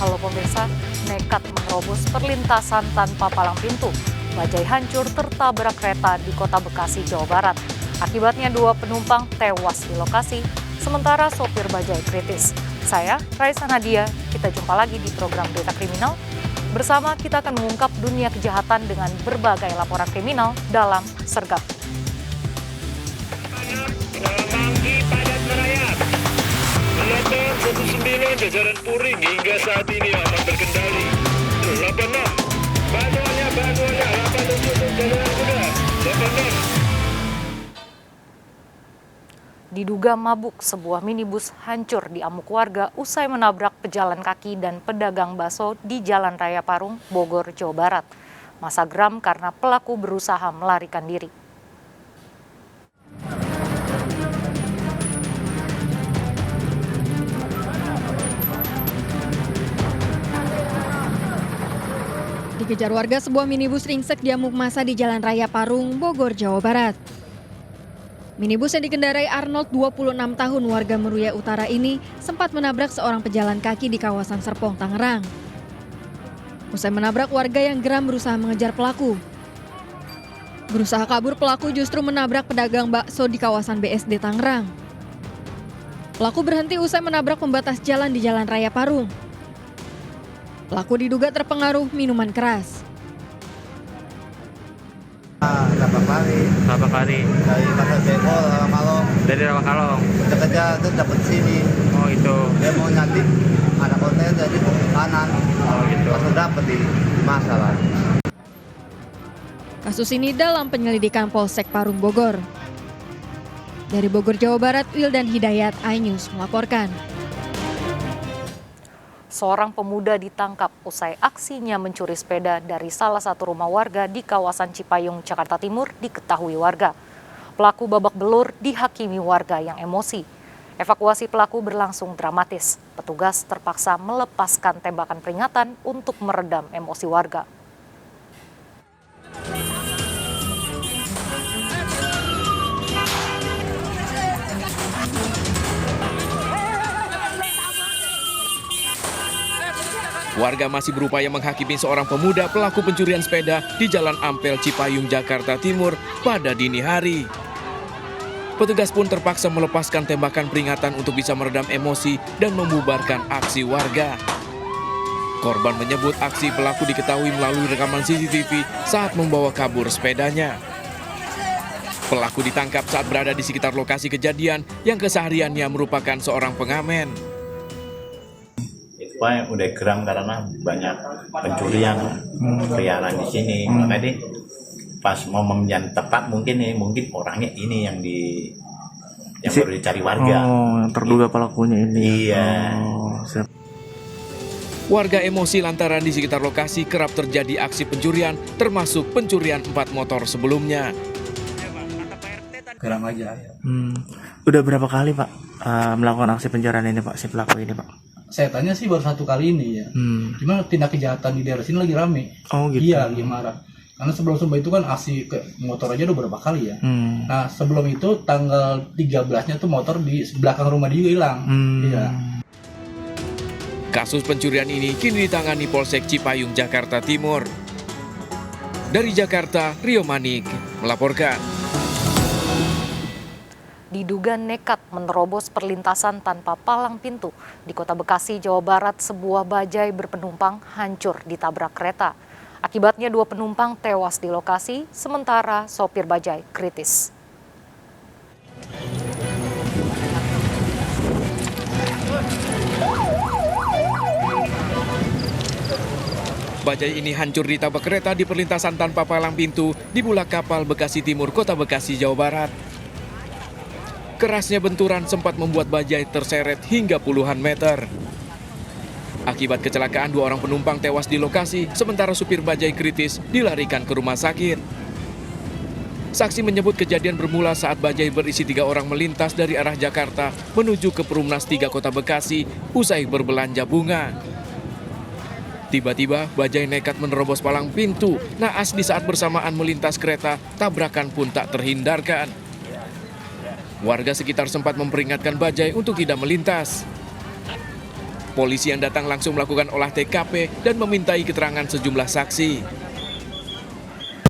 Halo pemirsa, nekat menerobos perlintasan tanpa palang pintu. Bajai hancur tertabrak kereta di Kota Bekasi, Jawa Barat. Akibatnya 2 penumpang tewas di lokasi, sementara sopir bajai kritis. Saya, Raisa Nadia, kita jumpa lagi di program Berita Kriminal. Bersama kita akan mengungkap dunia kejahatan dengan berbagai laporan kriminal dalam Sergap. Semanggi padat merayap. Motor 19 jajaran Puring hingga saat ini aman berkendali. 86. Bantuannya 87 jajaran kuda. 86. Diduga mabuk, sebuah minibus hancur di amuk warga usai menabrak pejalan kaki dan pedagang bakso di Jalan Raya Parung, Bogor, Jawa Barat. Masa geram karena pelaku berusaha melarikan diri. Dikejar warga, sebuah minibus ringsek di amuk massa di Jalan Raya Parung, Bogor, Jawa Barat. Minibus yang dikendarai Arnold, 26 tahun, warga Meruya Utara ini sempat menabrak seorang pejalan kaki di kawasan Serpong, Tangerang. Usai menabrak, warga yang geram berusaha mengejar pelaku. Berusaha kabur, pelaku justru menabrak pedagang bakso di kawasan BSD Tangerang. Pelaku berhenti usai menabrak pembatas jalan di Jalan Raya Parung. Pelaku diduga terpengaruh minuman keras. Berapa kali? Dari Pasar Jengkol, Rawakalong. Dari Rawakalong. Kerja itu dapat sini. Oh itu. Dia mau nyantip ada konten jadi ke kanan. Oh gitu. Pas dapat di masalah. Kasus ini dalam penyelidikan Polsek Parung, Bogor. Dari Bogor, Jawa Barat, Wildan Hidayat, iNews melaporkan. Seorang pemuda ditangkap usai aksinya mencuri sepeda dari salah satu rumah warga di kawasan Cipayung, Jakarta Timur diketahui warga. Pelaku babak belur dihakimi warga yang emosi. Evakuasi pelaku berlangsung dramatis. Petugas terpaksa melepaskan tembakan peringatan untuk meredam emosi warga. Warga masih berupaya menghakimi seorang pemuda pelaku pencurian sepeda di Jalan Ampel Cipayung, Jakarta Timur pada dini hari. Petugas pun terpaksa melepaskan tembakan peringatan untuk bisa meredam emosi dan membubarkan aksi warga. Korban menyebut aksi pelaku diketahui melalui rekaman CCTV saat membawa kabur sepedanya. Pelaku ditangkap saat berada di sekitar lokasi kejadian yang kesehariannya merupakan seorang pengamen. Udah geram karena banyak pencurian peliharaan di sini. Makanya deh, pas momen yang tepat mungkin orangnya ini yang baru dicari warga. Oh, yang terduga pelakunya ini. Iya. Oh, siap. Warga emosi lantaran di sekitar lokasi kerap terjadi aksi pencurian, termasuk pencurian 4 motor sebelumnya. Geram aja ya. Udah berapa kali Pak melakukan aksi pencurian ini Pak, si pelaku ini Pak? Saya tanya sih baru 1 kali ini ya. Cuma tindak kejahatan di daerah sini lagi rame. Oh gitu. Iya, lagi marah. Karena sebelum itu kan aksi ke motor aja udah berapa kali ya. Nah sebelum itu tanggal 13-nya tuh motor di belakang rumah dia juga hilang. Iya. Kasus pencurian ini kini ditangani Polsek Cipayung, Jakarta Timur. Dari Jakarta, Rio Manik melaporkan. Diduga nekat menerobos perlintasan tanpa palang pintu. Di Kota Bekasi, Jawa Barat, sebuah bajai berpenumpang hancur ditabrak kereta. Akibatnya 2 penumpang tewas di lokasi, sementara sopir bajai kritis. Bajai ini hancur ditabrak kereta di perlintasan tanpa palang pintu di Bulak Kapal, Bekasi Timur, Kota Bekasi, Jawa Barat. Kerasnya benturan sempat membuat bajai terseret hingga puluhan meter. Akibat kecelakaan 2 orang penumpang tewas di lokasi, sementara supir bajai kritis dilarikan ke rumah sakit. Saksi menyebut kejadian bermula saat bajai berisi 3 orang melintas dari arah Jakarta menuju ke Perumnas 3 Kota Bekasi usai berbelanja bunga. Tiba-tiba bajai nekat menerobos palang pintu. Naas di saat bersamaan melintas kereta, tabrakan pun tak terhindarkan. Warga sekitar sempat memperingatkan bajai untuk tidak melintas. Polisi yang datang langsung melakukan olah TKP dan memintai keterangan sejumlah saksi.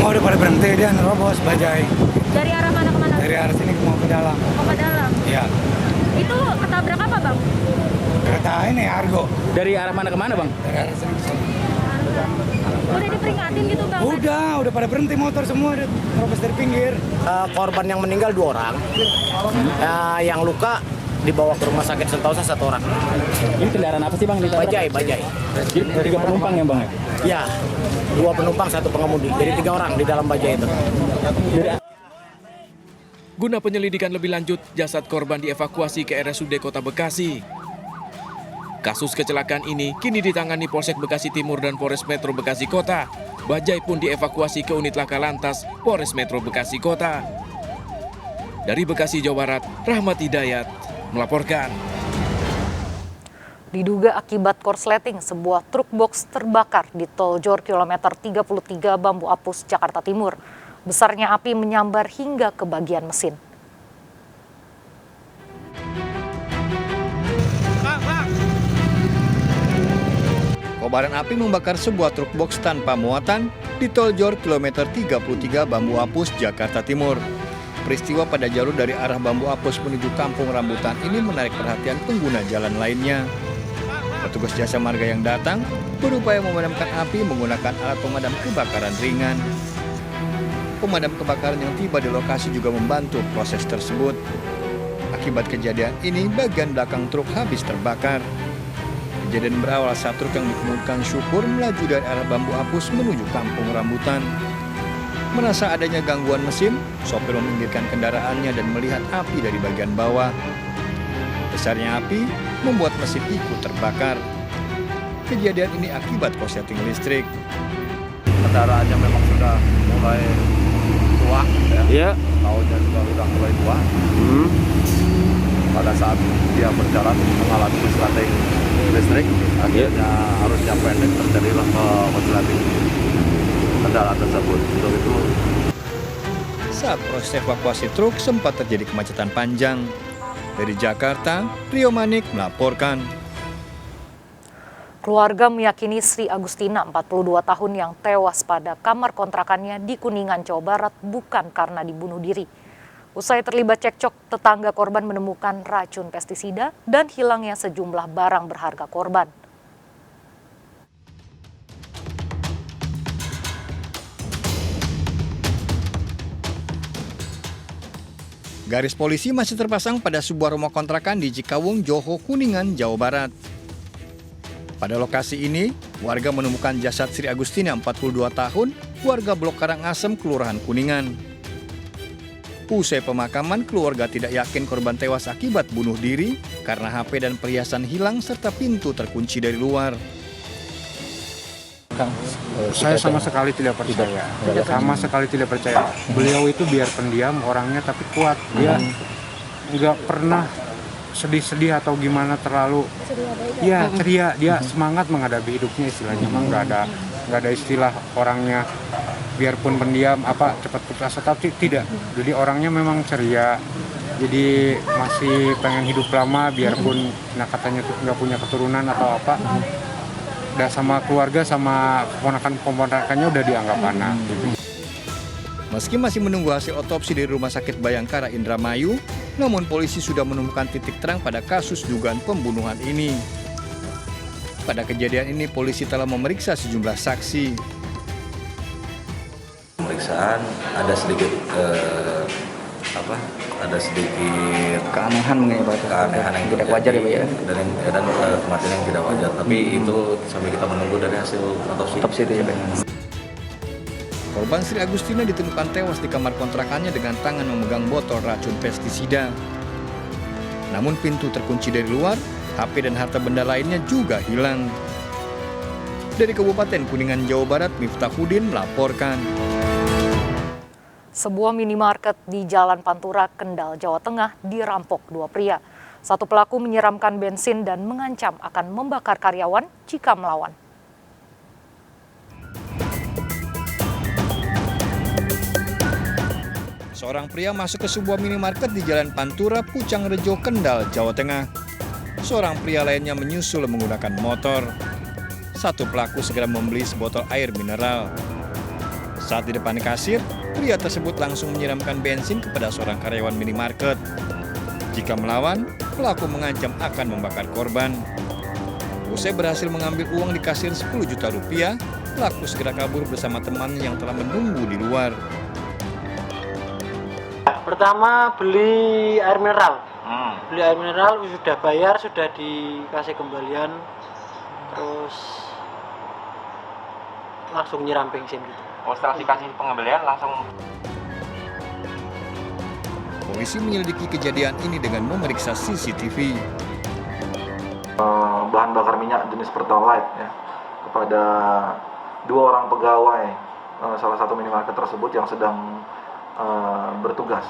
Oh, udah pada berhenti, dia nerobos bajai. Dari arah mana ke mana? Dari arah sini mau ke dalam. Oh, ke dalam. Iya. Itu ketabrak apa, Bang? Kereta ini Argo. Dari arah mana ke mana, Bang? Dari arah sini ke sini. Udah diperingatin gitu, Bang? Udah pada berhenti motor semua, udah terobos dari pinggir. Korban yang meninggal 2 orang. Yang luka dibawa ke rumah sakit Sentosa 1 orang. Ini kendaraan apa sih, Bang? Bajai. 3 penumpang ya, Bang? Ya, 2 penumpang, 1 pengemudi. Jadi 3 orang di dalam bajai itu. Guna penyelidikan lebih lanjut, jasad korban dievakuasi ke RSUD Kota Bekasi. Kasus kecelakaan ini kini ditangani Polsek Bekasi Timur dan Polres Metro Bekasi Kota. Bajai pun dievakuasi ke unit laka lantas Polres Metro Bekasi Kota. Dari Bekasi, Jawa Barat, Rahmat Hidayat melaporkan. Diduga akibat korsleting, sebuah truk box terbakar di Tol Jor kilometer 33 Bambu Apus, Jakarta Timur. Besarnya api menyambar hingga ke bagian mesin. Kobaran api membakar sebuah truk box tanpa muatan di Tol Jor kilometer 33 Bambu Apus, Jakarta Timur. Peristiwa pada jalur dari arah Bambu Apus menuju Kampung Rambutan ini menarik perhatian pengguna jalan lainnya. Petugas jasa marga yang datang berupaya memadamkan api menggunakan alat pemadam kebakaran ringan. Pemadam kebakaran yang tiba di lokasi juga membantu proses tersebut. Akibat kejadian ini, bagian belakang truk habis terbakar. Kejadian berawal saat truk yang dikemudikan Syukur melaju dari arah Bambu Apus menuju Kampung Rambutan. Merasa adanya gangguan mesin, sopir meminggirkan kendaraannya dan melihat api dari bagian bawah. Besarnya api membuat mesin ikut terbakar. Kejadian ini akibat korsleting listrik. Kendaraannya memang sudah mulai tua, Iya. tahunnya juga sudah mulai tua. Pada saat dia berjalan mengalami korsleting listrik, akhirnya arusnya pendek, terjadilah korsleting kendaraan tersebut. Untuk itu, Saat proses evakuasi truk sempat terjadi kemacetan panjang. Dari Jakarta, Rio Manik melaporkan. Keluarga meyakini Sri Agustina, 42 tahun yang tewas pada kamar kontrakannya di Kuningan, Jawa Barat bukan karena dibunuh diri. Usai terlibat cekcok, tetangga korban menemukan racun pestisida dan hilangnya sejumlah barang berharga korban. Garis polisi masih terpasang pada sebuah rumah kontrakan di Cikawung, Johor, Kuningan, Jawa Barat. Pada lokasi ini, warga menemukan jasad Sri Agustina 42 tahun, warga Blok Karangasem, Kelurahan Kuningan. Usai pemakaman, keluarga tidak yakin korban tewas akibat bunuh diri karena HP dan perhiasan hilang serta pintu terkunci dari luar. Saya sama sekali tidak percaya. Sama sekali tidak percaya. Beliau itu biar pendiam orangnya tapi kuat. Dia nggak pernah sedih-sedih atau gimana terlalu. Ya ceria. Dia semangat menghadapi hidupnya istilahnya. Memang nggak ada istilah orangnya biarpun pendiam cepat putus asa tapi tidak. Jadi orangnya memang ceria. Jadi masih pengen hidup lama biarpun katanya nggak punya keturunan atau apa. Udah sama keluarga sama keponakan-keponakannya udah dianggap anak. Meski masih menunggu hasil otopsi dari Rumah Sakit Bayangkara Indramayu, namun polisi sudah menemukan titik terang pada kasus dugaan pembunuhan ini. Pada kejadian ini, polisi telah memeriksa sejumlah saksi. Pemeriksaan ada sedikit keanehan mengenai keanehan yang tidak wajar ya, Pak ya. Dan kematian yang tidak wajar, tapi itu sampai kita menunggu dari hasil otopsi itu ya, Pak. Korban Sri Agustina ditemukan tewas di kamar kontrakannya dengan tangan memegang botol racun pestisida. Namun pintu terkunci dari luar, HP dan harta benda lainnya juga hilang. Dari Kabupaten Kuningan, Jawa Barat, Miftahudin melaporkan. Sebuah minimarket di Jalan Pantura, Kendal, Jawa Tengah dirampok 2 pria. Satu pelaku menyiramkan bensin dan mengancam akan membakar karyawan jika melawan. Seorang pria masuk ke sebuah minimarket di Jalan Pantura, Pucang Rejo, Kendal, Jawa Tengah. seorang pria lainnya menyusul menggunakan motor. Satu pelaku segera membeli sebotol air mineral. Saat di depan kasir, pria tersebut langsung menyiramkan bensin kepada seorang karyawan minimarket. Jika melawan, pelaku mengancam akan membakar korban. Usai berhasil mengambil uang di kasir 10 juta rupiah, pelaku segera kabur bersama temannya yang telah menunggu di luar. Pertama beli air mineral. Beli air mineral, sudah bayar, sudah dikasih kembalian, terus langsung nyiram bensin gitu. Oh, setelah dikasih pengembalian langsung. Polisi menyelidiki kejadian ini dengan memeriksa CCTV. Bahan bakar minyak jenis Pertalite ya, kepada 2 orang pegawai salah satu minimarket tersebut yang sedang bertugas.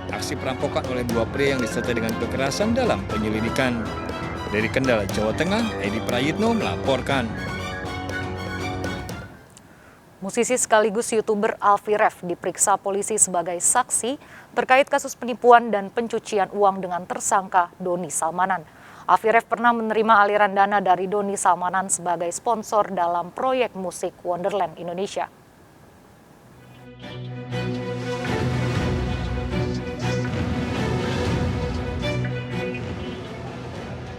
Aksi perampokan oleh 2 pria yang disertai dengan kekerasan dalam penyelidikan. Dari Kendal, Jawa Tengah, Edi Prayitno melaporkan. Musisi sekaligus YouTuber Alfie Rev diperiksa polisi sebagai saksi terkait kasus penipuan dan pencucian uang dengan tersangka Doni Salmanan. Alfie Rev pernah menerima aliran dana dari Doni Salmanan sebagai sponsor dalam proyek musik Wonderland Indonesia.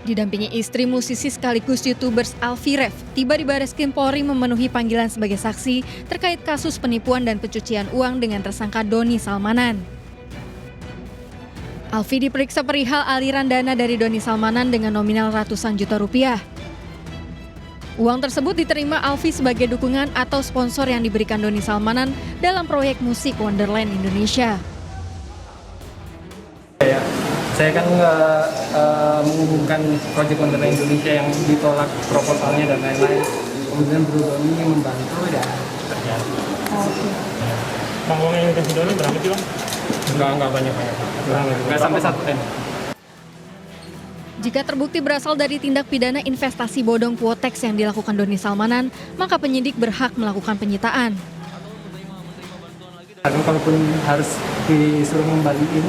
Didampingi istri musisi sekaligus YouTubers Alfie Rev, tiba di Bareskrim Polri memenuhi panggilan sebagai saksi terkait kasus penipuan dan pencucian uang dengan tersangka Doni Salmanan. Alfie diperiksa perihal aliran dana dari Doni Salmanan dengan nominal ratusan juta rupiah. Uang tersebut diterima Alfie sebagai dukungan atau sponsor yang diberikan Doni Salmanan dalam proyek musik Wonderland Indonesia. Saya kan nggak mengumumkan proyek Wonderland Indonesia yang ditolak proposalnya dan lain-lain. Kemudian Bro Doni membantu ya terjadi. Uang yang dikasih Doni berapa sih Bang? Nggak banyak-banyak. Nggak sampai 1 M. Jika terbukti berasal dari tindak pidana investasi bodong Quotex yang dilakukan Doni Salmanan, maka penyidik berhak melakukan penyitaan. Kalaupun harus disuruh ngembaliin,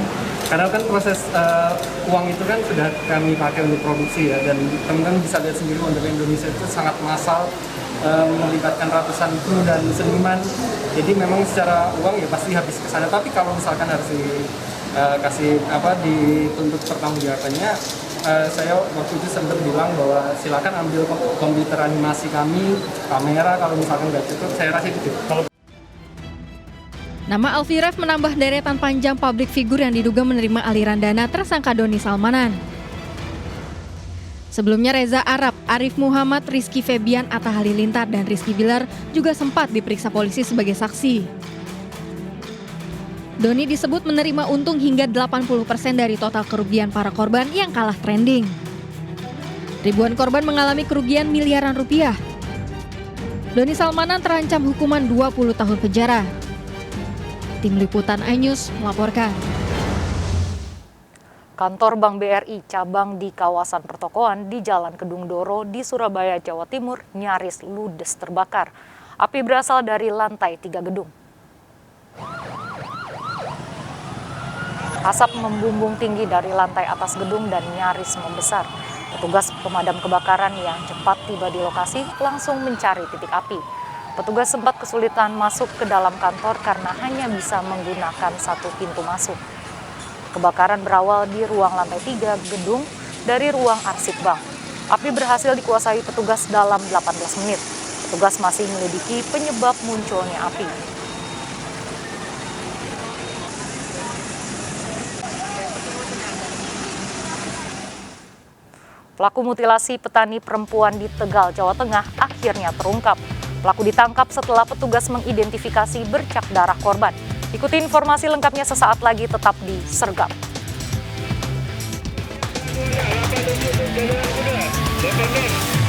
karena kan proses uang itu kan sudah kami pakai untuk produksi ya, dan teman-teman bisa lihat sendiri Wonderland Indonesia itu sangat massal, melibatkan ratusan kru dan seniman. Jadi memang secara uang ya pasti habis ke sana. Tapi kalau misalkan harus dituntut pertanggungjawabannya, saya waktu itu sempat bilang bahwa silakan ambil komputer animasi kami, kamera, kalau misalkan nggak cukup saya rasa itu. Nama Alfie Rev menambah deretan panjang publik figur yang diduga menerima aliran dana tersangka Doni Salmanan. Sebelumnya Reza Arab, Arif Muhammad, Rizky Febian, Atta Halilintar, dan Rizky Bilar juga sempat diperiksa polisi sebagai saksi. Doni disebut menerima untung hingga 80% dari total kerugian para korban yang kalah trending. Ribuan korban mengalami kerugian miliaran rupiah. Doni Salmanan terancam hukuman 20 tahun penjara. Tim Liputan iNews melaporkan. Kantor Bank BRI cabang di kawasan pertokoan di Jalan Kedung Doro di Surabaya, Jawa Timur nyaris ludes terbakar. Api berasal dari lantai 3 gedung. Asap membumbung tinggi dari lantai atas gedung dan nyaris membesar. Petugas pemadam kebakaran yang cepat tiba di lokasi langsung mencari titik api. Petugas sempat kesulitan masuk ke dalam kantor karena hanya bisa menggunakan satu pintu masuk. Kebakaran berawal di ruang lantai 3 gedung dari ruang arsip bank. Api berhasil dikuasai petugas dalam 18 menit. Petugas masih menyelidiki penyebab munculnya api. Pelaku mutilasi petani perempuan di Tegal, Jawa Tengah akhirnya terungkap. Pelaku ditangkap setelah petugas mengidentifikasi bercak darah korban. Ikuti informasi lengkapnya sesaat lagi, tetap di Sergap. Lebanon